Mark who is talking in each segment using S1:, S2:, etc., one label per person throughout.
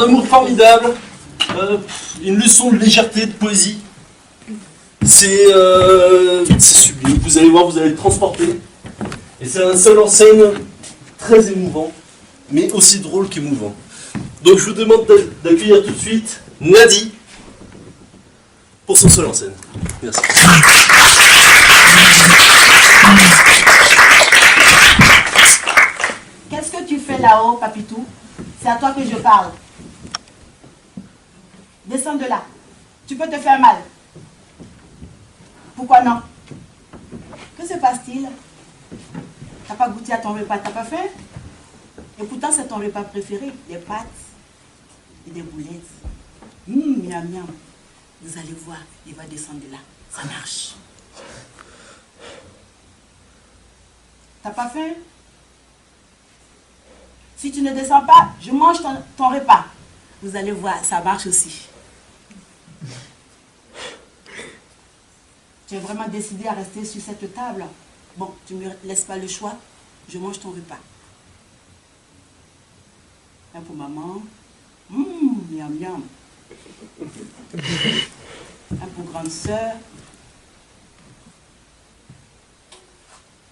S1: Un amour formidable, une leçon de légèreté, de poésie. C'est sublime. Vous allez voir, vous allez être transporté. Et c'est un seul en scène très émouvant, mais aussi drôle qu'émouvant. Donc je vous demande d'accueillir tout de suite Nadi pour son seul en scène. Merci.
S2: Qu'est-ce que tu fais là-haut, Papitou? C'est à toi que je parle. Descends de là. Tu peux te faire mal. Pourquoi non? Que se passe-t-il? T'as pas goûté à ton repas, t'as pas faim? Et pourtant c'est ton repas préféré, des pâtes et des boulettes. Miam miam. Vous allez voir, il va descendre de là. Ça marche. T'as pas faim? Si tu ne descends pas, je mange ton repas. Vous allez voir, ça marche aussi. Tu es vraiment décidé à rester sur cette table? Bon, tu ne me laisses pas le choix. Je mange ton repas. Un pour maman. Miam miam. Un pour grande sœur.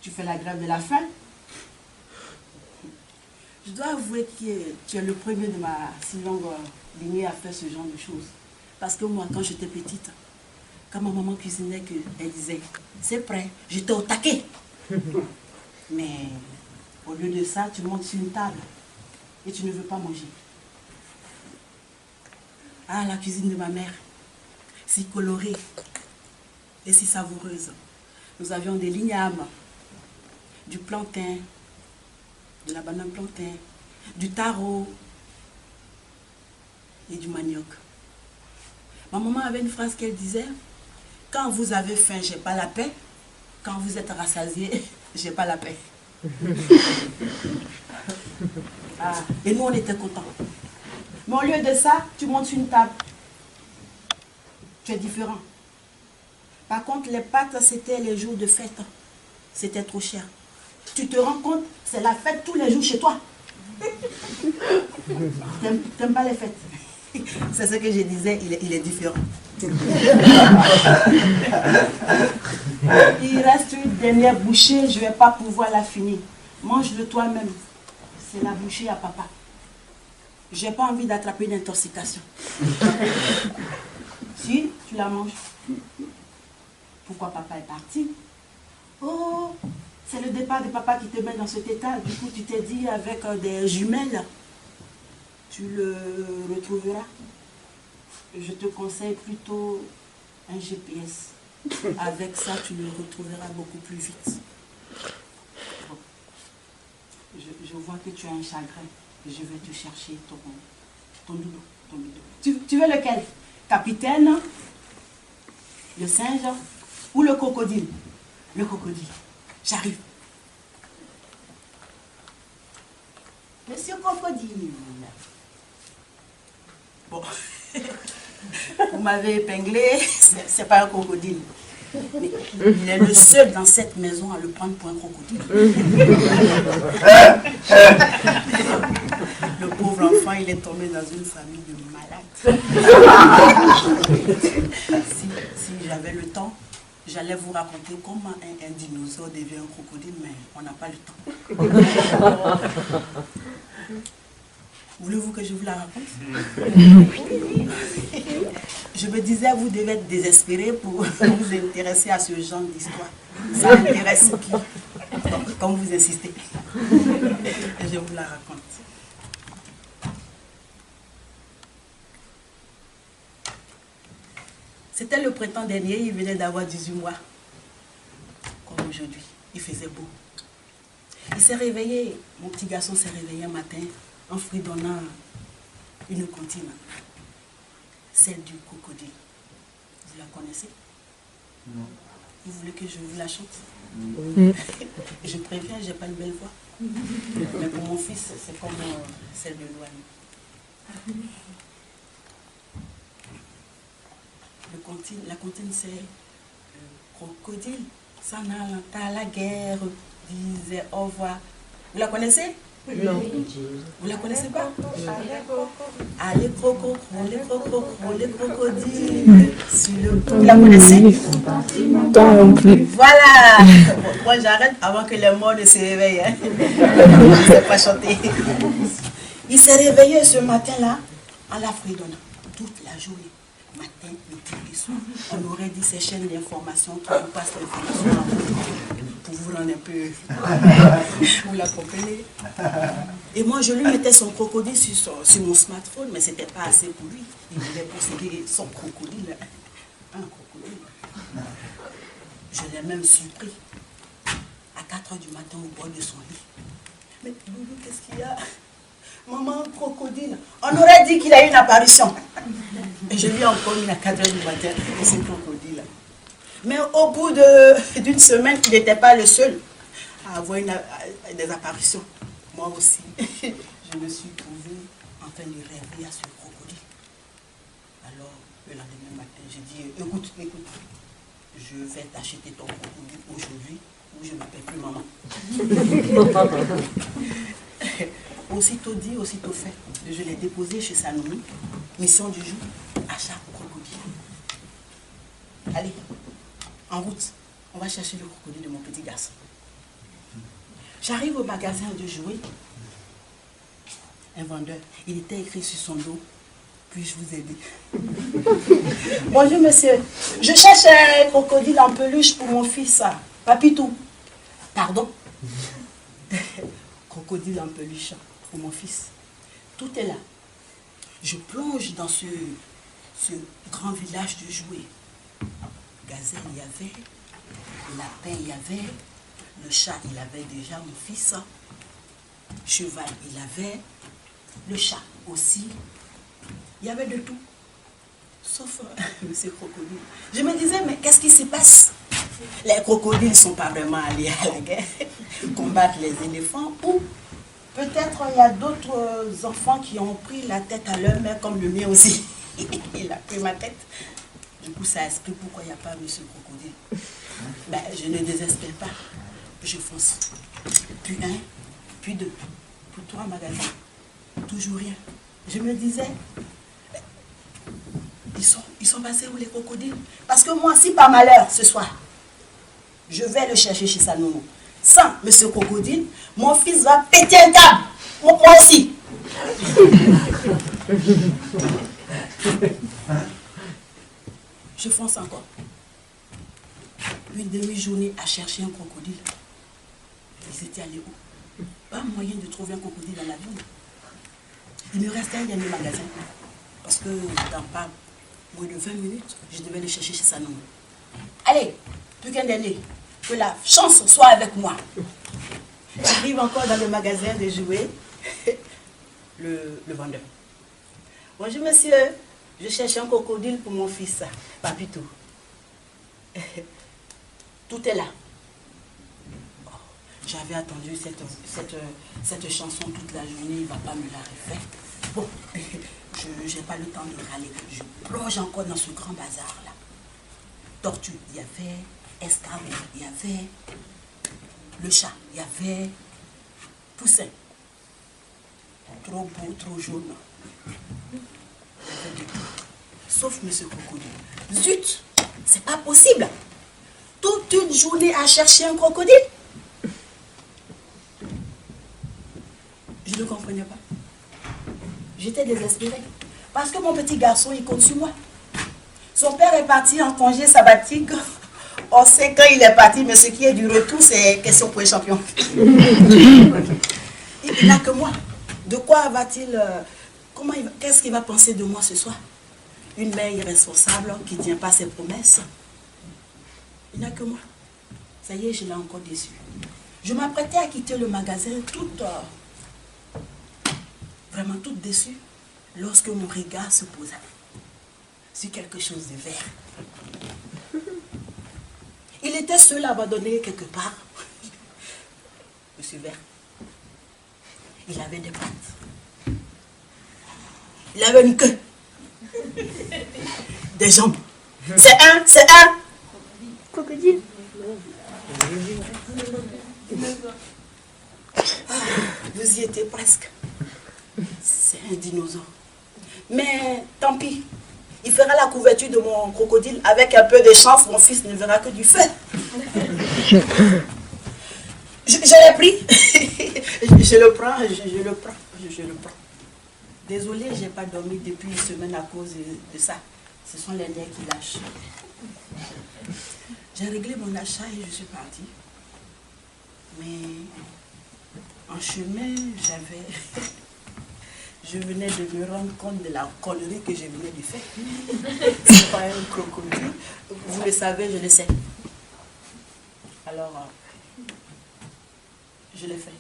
S2: Tu fais la grève de la faim? Je dois avouer que tu es le premier de ma si longue lignée à faire ce genre de choses. Parce que moi, quand j'étais petite, quand ma maman cuisinait, elle disait « C'est prêt, j'étais au taquet ». Mais au lieu de ça, tu montes sur une table et tu ne veux pas manger. Ah, la cuisine de ma mère, si colorée et si savoureuse. Nous avions des lignames, du plantain, de la banane plantain, du taro et du manioc. Ma maman avait une phrase qu'elle disait: quand vous avez faim, j'ai pas la paix. Quand vous êtes rassasié, j'ai pas la paix. Ah, et nous, on était contents. Mais au lieu de ça, tu montes sur une table. Tu es différent. Par contre, les pâtes, c'était les jours de fête. C'était trop cher. Tu te rends compte, c'est la fête tous les jours chez toi. T'aimes pas les fêtes? C'est ce que je disais, il est différent. Il reste une dernière bouchée, je ne vais pas pouvoir la finir. Mange-le toi-même. C'est la bouchée à papa. J'ai pas envie d'attraper une intoxication. Si, tu la manges. Pourquoi papa est parti? Oh, c'est le départ de papa qui te met dans cet état. Du coup, tu t'es dit avec des jumelles, tu le retrouveras. Je te conseille plutôt un GPS. Avec ça, tu le retrouveras beaucoup plus vite. Bon. Je vois que tu as un chagrin. Je vais te chercher ton doudou. Tu veux lequel? Capitaine, le singe ou le crocodile? Le crocodile. J'arrive. Monsieur Crocodile. Bon. Vous m'avez épinglé, c'est pas un crocodile. Mais il est le seul dans cette maison à le prendre pour un crocodile. Le pauvre enfant, il est tombé dans une famille de malades. Si j'avais le temps, j'allais vous raconter comment un dinosaure devient un crocodile, mais on n'a pas le temps. Voulez-vous que je vous la raconte? Je me disais, vous devez être désespéré pour vous intéresser à ce genre d'histoire. Ça intéresse qui? Comme vous insistez. Je vous la raconte. C'était le printemps dernier, il venait d'avoir 18 mois. Comme aujourd'hui, il faisait beau. Il s'est réveillé, mon petit garçon s'est réveillé un matin en fredonnant une comptine, celle du crocodile. Vous la connaissez?
S3: Non.
S2: Vous voulez que je vous la chante? Je préviens, j'ai pas une belle voix. Mais pour mon fils, c'est comme celle de Loane. La comptine, c'est crocodile s'en allant à la guerre, disait au revoir. Vous la connaissez?
S3: Non.
S2: Vous la connaissez pas? Ah, les crocodiles. Vous la connaissez?
S3: Non plus.
S2: Voilà. Moi, j'arrête avant que les morts ne se réveillent. Hein. Je ne sais pas chanter. Il s'est réveillé ce matin-là à la Fridona, toute la journée. Matin, midi et soir. On aurait dit ces chaînes d'information qui vous passent l'information pour vous rendre un peu... Vous la comprenez? Et moi, je lui mettais son crocodile sur mon smartphone, mais ce n'était pas assez pour lui. Il voulait posséder son crocodile. Un crocodile. Je l'ai même surpris à 4 h du matin au bord de son lit. Mais Loulou, qu'est-ce qu'il y a? Maman, crocodile. On aurait dit qu'il a eu une apparition. Et je lui ai encore mis à 4 h du matin ce crocodile. Mais au bout d'une semaine, il n'était pas le seul à avoir des apparitions. Moi aussi, je me suis trouvée en train de rêver à ce crocodile. Alors, le lendemain matin, j'ai dit, écoute, je vais t'acheter ton crocodile aujourd'hui ou je ne m'appelle plus maman. Aussitôt dit, aussitôt fait. Je l'ai déposé chez sa nounou. Mission du jour, achat crocodile. Allez, en route, on va chercher le crocodile de mon petit garçon. J'arrive au magasin de jouets. Un vendeur, il était écrit sur son dos, puis-je vous aider? Bonjour monsieur, je cherche un crocodile en peluche pour mon fils, Papitou. Pardon? Crocodile en peluche pour mon fils. Tout est là. Je plonge dans ce grand village de jouets. Gazelle, il y avait. Lapin, il y avait. Le chat, il avait déjà mon fils. Cheval, il avait. Le chat aussi. Il y avait de tout. Sauf monsieur crocodile. Je me disais, mais qu'est-ce qui se passe? Les crocodiles ne sont pas vraiment allés à la guerre, combattre les éléphants, ou peut-être il y a d'autres enfants qui ont pris la tête à leur mère, comme le mien aussi. Il a pris ma tête. Du coup, ça explique pourquoi il n'y a pas monsieur crocodile. Ben, je ne désespère pas. Je fonce. Puis un, puis deux, puis 3 magasins. Toujours rien. Je me disais, ils sont passés où les crocodiles? Parce que moi, si par malheur, ce soir, je vais le chercher chez sa nounou, sans monsieur crocodile, mon fils va péter un câble. Moi aussi. Je fonce encore. Une demi-journée à chercher un crocodile. Ils étaient allés où? Pas moyen de trouver un crocodile dans la ville. Il me restait un dernier magasin. Parce que dans pas moins de 20 minutes, je devais le chercher chez sa nounou. Allez, plus qu'un dernier. Que la chance soit avec moi. J'arrive encore dans le magasin de jouets. Le vendeur. Bonjour monsieur, je cherche un crocodile pour mon fils. Papitou. Tout est là. Oh, j'avais attendu cette chanson toute la journée, il ne va pas me la refaire. Bon, je n'ai pas le temps de râler. Je plonge encore dans ce grand bazar-là. Tortue, il y avait. Escargot, il y avait. Le chat, il y avait. Poussin. Trop beau, trop jaune. Sauf monsieur crocodile. Zut, c'est pas possible. Toute une journée à chercher un crocodile. Je ne comprenais pas. J'étais désespérée. Parce que mon petit garçon, il compte sur moi. Son père est parti en congé sabbatique. On sait quand il est parti, mais ce qui est du retour, c'est question pour les champions. Il n'a que moi. De quoi va-t-il... Qu'est-ce qu'il va penser de moi ce soir? Une mère irresponsable qui ne tient pas ses promesses. Il n'a que moi. Ça y est, je l'ai encore déçu. Je m'apprêtais à quitter le magasin vraiment toute déçue, lorsque mon regard se posa sur quelque chose de vert. Il était seul abandonné quelque part. Monsieur Vert. Il avait des pattes. Il avait une queue. Des jambes. C'est un crocodile. Vous y étiez presque. C'est un dinosaure. Mais tant pis. Il fera la couverture de mon crocodile. Avec un peu de chance, mon fils ne verra que du feu. Je l'ai pris. Je le prends. Désolée, je n'ai pas dormi depuis une semaine à cause de ça. Ce sont les nerfs qui lâchent. J'ai réglé mon achat et je suis partie. Mais en chemin, je venais de me rendre compte de la connerie que je venais de faire. C'est pas un crocodile. Vous le savez, je le sais. Alors, je l'ai fait.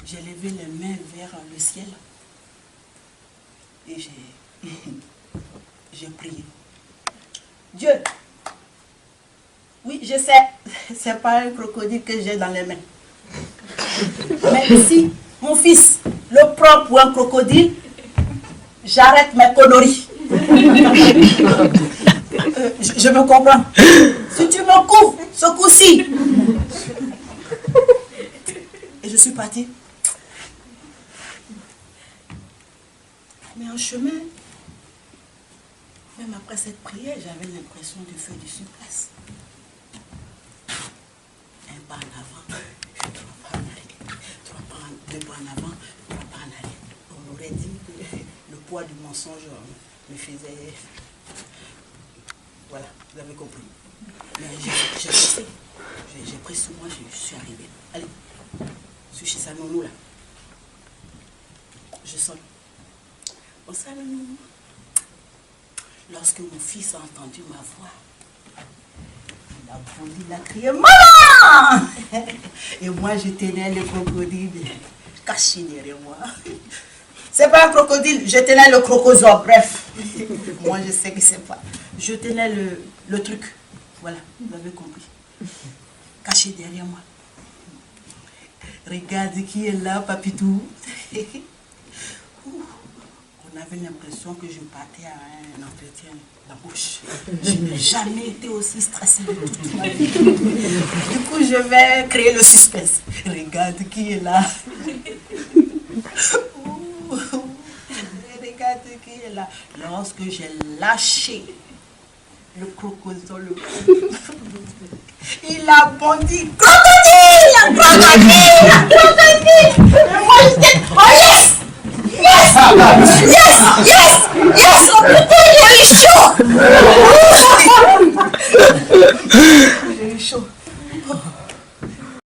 S2: J'ai levé les mains vers le ciel et j'ai prié. Dieu, oui, je sais, c'est pas un crocodile que j'ai dans les mains. Mais si mon fils le prend pour un crocodile, j'arrête mes conneries. Je me comprends. Si tu me couvres ce coup-ci. Et je suis partie. Mais en chemin, même après cette prière, j'avais l'impression de faire du surplace. Un pas en avant, 3 pas en arrière, 2 pas en avant, 3 pas en arrière. On aurait dit que le poids du mensonge me faisait... Voilà, vous avez compris. Mais j'ai resté. J'ai pris sur moi, je suis arrivée. Allez, je suis chez sa nounou là. Je sonne. Au salon, lorsque mon fils a entendu ma voix, il a bondi, il a crié « Maman !» Et moi, je tenais le crocodile caché derrière moi. C'est pas un crocodile, je tenais le crocosaure, bref. Moi, je sais que c'est pas. Je tenais le truc. Voilà, vous avez compris. Caché derrière moi. Regarde qui est là, papitou. On avait l'impression que je partais à un entretien d'embauche. Je n'ai jamais été aussi stressée de toute ma vie. Du coup, je vais créer le suspense. Regarde qui est là. Regarde qui est là. Lorsque j'ai lâché le crocodile, il a bondi. Crocodile! Crocodile! Crocodile! Et moi, j'étais... Oh yes! Yes! Yes! Yes! Yes! Oh putain, j'ai eu chaud!